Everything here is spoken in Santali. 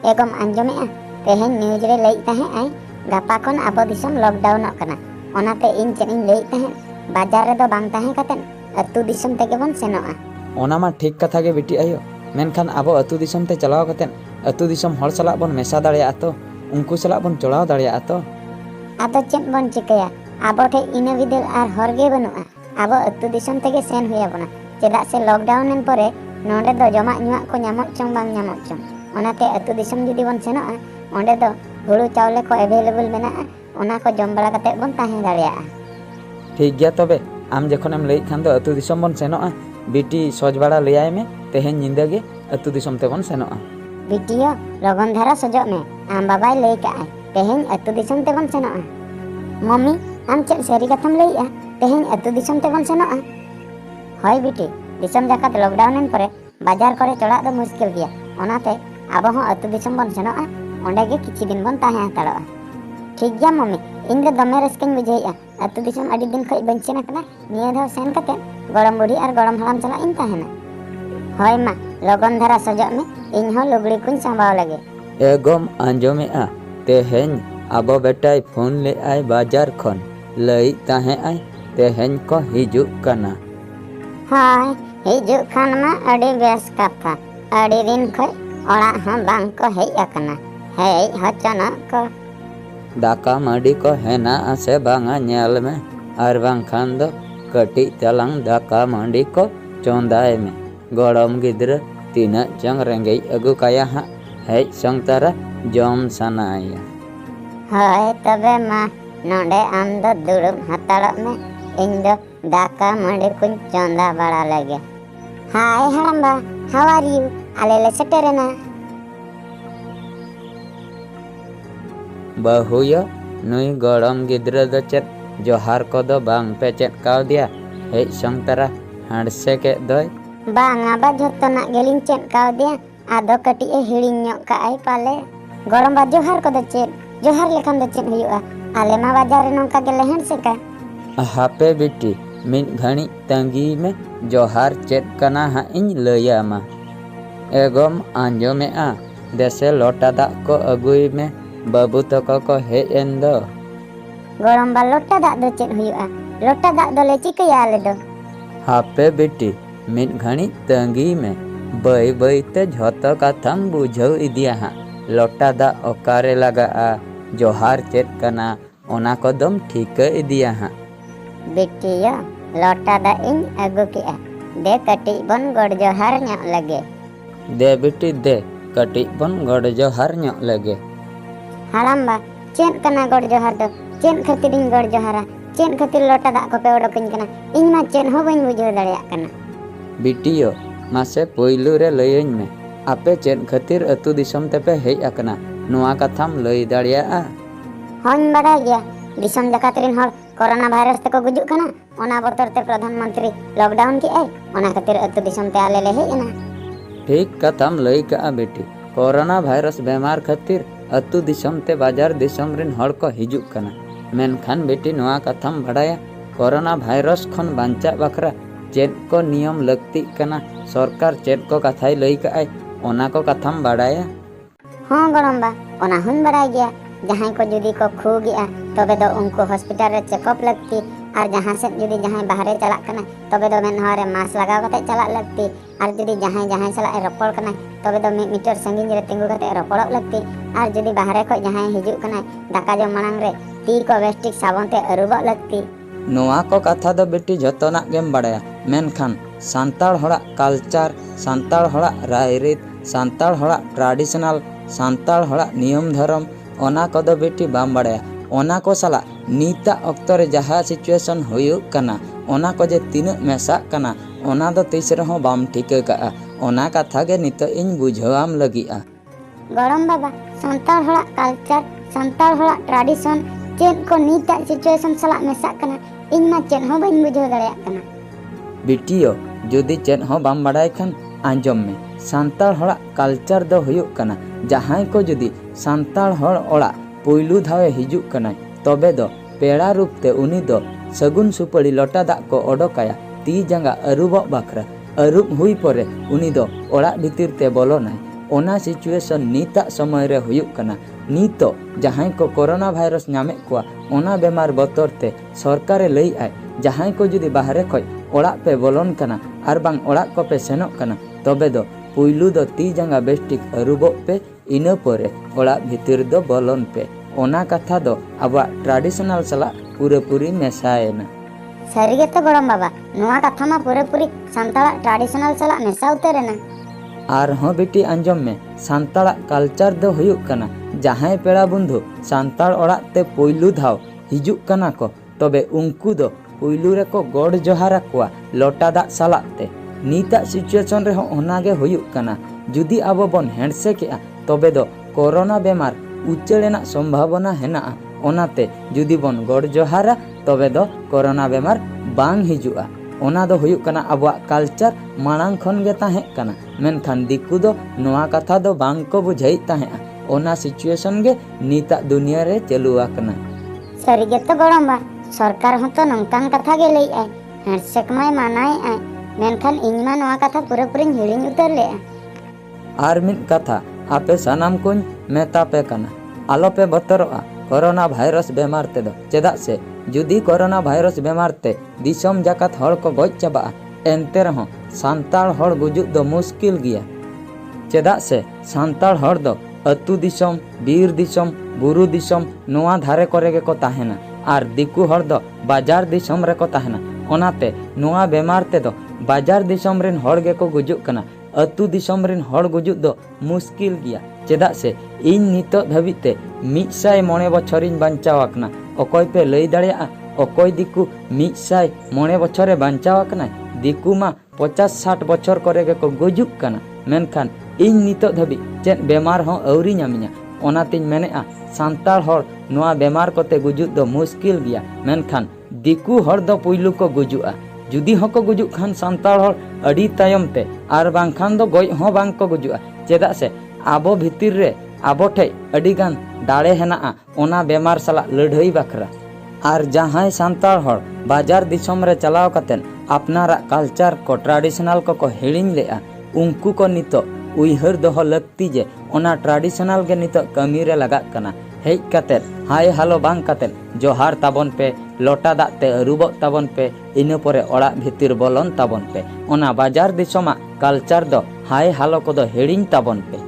एगम आंजमेआ तेहें न्यूज रे लई ताहें आई गापा खन आबो दिसम लॉकडाउनक कना ओनाते इन चेन इन लई ताहें बाजार रे दो बांग ताहें कतेन अतु दिसम तेगे बन सेनोआ। ओना मा ठीक कथा गे बिटी आयो मेनखान आबो अतु दिसम ते चलाव कतेन अतु दिसम हर सलाक बन मेसा दाड़िया तो उनको सलाक बन चलाव दाड़िया तो आदो चेन बन चिकया आबो ठे इना विदल आर हरगे बनुआ आबो अतु दिसम तेगे सेन हुया बना चेदा से लॉकडाउन एन परे नोंडे दो जमा न्युआ को ᱧᱟᱢᱚᱜ चों बांग ᱧᱟᱢᱚᱜ चों ओनाते अतु दिसम जुदी बन सेनोआ ओंडे दो हुड़ू चावले को अवेलेबल मेनाआ ओना को जम बड़ा कते बन ताहें दाड़ियाआ। ठीक गया तबे आम जखोनेम लई खान दो अतु दिसम बन सेनोआ बिटी सज बड़ा लैआय में तेहें निंदा गे अतु दिसम ते बन सेनोआ। बिटियो लगन धारा सजोग में आम बाबाई लई काआय तेहें अतु दिसम ते बन सेनोआ। मम्मी आम चेद सरी कथाम लईआ तेहें अतु दिसम ते बन सेनोआ। हय बिटी दिसम जाकात लॉकडाउन एन परे बाजार करे चढ़ाक दो मुश्किल गया ओनाते आबो हों अतु दिसम बन सेनोआ ओंडे गे किछि दिन बन ताहें हताड़ोआ। ठीक गया मम्मी इन दो दमे रस्काኝ बुझाइआ अतु दिसम अडी दिन खय बन सेन आकना निया धाव सेन कते गड़म बुढ़ी और गड़म हड़ाम चला इन ताहेना। हय मा लगन धारा सजोग में इन हो लुगड़ी कुñ सांबाव लगे। एगम आंजमेआ तेहें आबो बेटाय फोन ले आय बाजार खन लई ताहें आय तेहें को हिजुक कना। हाय हिजुक खान मा अडी बेस कथा अडी दिन खय ओड़ा हां बांग को हेय अकना हेय हचना को दाका माडी को हेना आसे बांगा नेल में आर बांग खान दो कटी चलांग दाका माडी को चोंदाय में गड़म गिद्र तीना चंग रेंगई अगु काया हा हेय संगतारा जम सनाया। हाय तबे मा नोंडे आम दो दुड़ुम हताड़ोग में इन दो दाका माडी कुñ चोंदा बड़ा लगे। हाय हड़म्बा हाउ आर यू आले ले सेटेरेना। बहुया नुई गड़म गिद्र दो चेत जोहार को दो बांग पे चेत काव दिया हेय संगतारा हांडसे के दोय बांगा बा झोतोना गेलिन चेत काव दिया आदो कटी ए हिड़िñ ᱧᱚᱜ काआय पाले गड़म बा जोहार को दो चेत जोहार लेखान दो चेत हुयुआ आले मा बाजार रे नोंका गेले हेंडसेका। हापे बिटी मिन घणी तंगी में जोहार चेत कना हा इन लैयामा। एगम आंजमेआ देसे लोटा दाग को अगुई में बाबू तको को हेज एन दो। गड़म बा लोटा दाग दो चेत हुयुआ लोटा दाग दो ले चिकया आले दो। हापे बिटी मिन घणी तंगी में बई बई ते झोतो कथाम बुझाव इदिया हा लोटा दाग ओकारे लगाआ जोहार चेत कना ओना को दम ठीक इदिया हा। बिटिया लोटा दा इन अगु केआ दे कटी बन गड़ जोहार ᱧᱚᱜ लगे। दे बिटी दे कटी बन गड़ जोहार ᱧᱚᱜ लगे। हड़ाम बा चेन कना गड़ जोहार दो चेन खातिर इन गड़ जोहारा चेन खातिर लोटा दाग को पे ओडोकኝ कना इन मा चेन हो बñ बुझाव दाड़ियाग कना। बिटियो मासे पोइलू रे लयñ में आपे चेन खातिर अतु दिसम तेपे हेज अकना नुआ कथाम लई दाड़ियाआ। हन बड़ा गया दिसम जाकात रिन हर कोरोना वायरस ते को गुजुक कना ओना बतर ते प्रधानमंत्री लॉकडाउन की आय ओना खातिर अतु दिसम ते आले ले हेज एना। ठीक कथाम लई का बेटी कोरोना वायरस बेमार खातिर अतु दिसम ते बाजार दिसम रिन हर को हिजुक कना मेनखान बेटी नुआ कथाम बड़ाया कोरोना वायरस खन बांचा बखरा चेद को नियम लगती कना सरकार चेद को कथाई लई का आय ओना को कथाम बड़ाया। हां गड़म बा ओना हुन बड़ा गया जहां को जुदी को खू गया तबे दो उनको हॉस्पिटल रे चेकअप लगती और जहां से जुदी जहां बाहरे चला कना तबे दो मेन हरे मास्क लगाव कते चला लगती और जुदी जहां जहां चला रपड़ कना तबे दो मीटर संगिन रे तिंगु कते रपड़क लगती और जुदी बाहरे को जहां हिजुक कना दाका जो मणांग रे ती को वेस्टिक साबुन ते अरुबक लगती। नोआ को कथा दो बेटी जतोना गेम बड़ाया मेनखान सांताड़ होड़ा कल्चर सांताड़ होड़ा रायरीत सांताड़ होड़ा ट्रेडिशनल सांताड़ होड़ा नियम धर्म ओना को दो बेटी बाम बड़ाया ओना को साला नीता अक्तो रे जहाँ सिचुएशन हुयुक कना ओना को जे तीना मेसा कना ओना दो तीस रहो बाम ठिका का ओना कथा गे नितो इन बुझावाम लगिआ। गड़म बाबा सांताड़ होड़ा कल्चर सांताड़ होड़ा ट्रेडिशन चेद को नीता सिचुएशन साला मेसा कना इन मा चेद हो बñ बुझाव दाड़ियाग कना। बिटियो जुदी चेद हो बाम बड़ाय खान आंजम में सांताड़ होड़ा कल्चर दो हुयुक कना जहां को जुदी सांताड़ होड़ ओड़ा पोइलू धावे हिजुक कना तबे दो पेड़ा रूप ते उनी दो सगुन सुपड़ी लोटा दाग को ओडोकाया ती जांगा अरुबक बखरा अरुब हुई परे उनी दो ओड़ा भीतिर ते बोलो नाय ओना सिचुएशन नीता समय रे हुयुक कना। नीतो जहां को कोरोना भाइरस नामे को ओना बेमार बतरते सरकारे लई आय जहां को जुदी बाहरे खय ओड़ा पे बोलन कना आर बांग ओड़ा को पे सेनोक कना तबे दो पुइलू दो ती जांगा बेस्टिक अरुबो पे इना परे ओड़ा भितर दो बोलन पे। ओना कथा दो अब ट्रेडिशनल सला पूरेपूरी मेसायना। सारी गेते गोड़म बाबा नुआ कथा मा पूरेपूरी सांताला ट्रेडिशनल सला मेसा उतरेना। आर हाँ बेटी आंजम में सांताला कल्चर दो हुयुक कना जहां पेड़ा बंधु सांताल ओड़ा ते पुइलू धाव हिजुक कना को तबे उनकू दो पुइलू रे को गॉड जोहारा कोआ लोटा दा सालाते। नीता सिचुएशन रे हो ओनागे हुयुक कना जुदी आबो बन हैंडशेक तबे दो कोरोना बेमार उच्चेना संभावना हेना। ओनाते जुदी बन गॉड जोहारा तबे दो कोरोना बेमार बांग हिजुआ। ओना दो हुयुक कना आबो कल्चर मांग खन गे ताहे कना मेनखान दिकू दो नोआ कथा दो बांग को बुझाई ताहे ओना सिचुएशन गे नीता दुनिया रे चलुआ कना। सारी गेते गोड़म बा सरकार हो तो नंकान कथा गे लई आय हैंडशेक माय मानाय आय मेनखान इनमा नोआ कथा पूरेपूरी हिड़िंग उतर ले। आर मिन कथा आपे सनाम कुन मेता पे कना आलो पे बतरोआ कोरोना भाइरस बेमार ते दो चेदा से जुदी कोरोना भाइरस बेमार ते दिसम जाकात हड़ को गज चाबा एनते रहो सांताल हड़ गुजुक दो मुश्किल गिया। चेदा से सांताल हड़ दो अतु दिसम बीर दिसम बुरु दिसम नोआ धारे करे गे को ताहेना आर दिकु हड़ दो बाजार दिसम रे को ताहेना। ओनाते नोआ बेमार ते दो बाजार दिसम रेन हड़ गे को गुजुक कना अतु दिसम रेन हड़ गुजुक दो मुश्किल गिया। चेदा से इन नितो धाबिते 100 बछरिन बांचावाकना अकय पे लई दाड़िया अकय दिकु 100 बछरे बांचावाकना दिकु मा 50-60 बछर करे गे को गुजुक कना मेनखान इन नितो धाबि चेद बेमार हो अवरी नामिया। ओनातिन मेनेआ सांताल हड़ नोआ बेमार कोते गुजुक दो मुश्किल गिया मेनखान दिकु हड़ दो पुइलू को गुजुआ। जुदी हको गुजुक खान सांताल हड़ अडी तायम ते आर बांखान दो गय हो बांग को गुजुआ। चेदा से आबो भितिर रे आबो ठे अडिगान दाड़े हेना ओना बेमार सला लड़ाई बखरा। आर जहां सांताल हड़ बाजार दिसम रे चलाव कतेन अपनारा कल्चर को ट्रेडिशनल को हिड़िंग लेआ उनकू को नितो उइहर दोहो लगती जे ओना ट्रेडिशनल के नितो कमी रे लगात कना। हेज कतेन हाय हालो बांग कतेन जोहार ताबन पे लोटा दाग ते अरुबो ताबन पे इना परे ओड़ा भितिर बोलन ताबन पे ओना बाजार दिसमा कल्चर दो हाय हालो को दो हिड़िंग ताबन पे।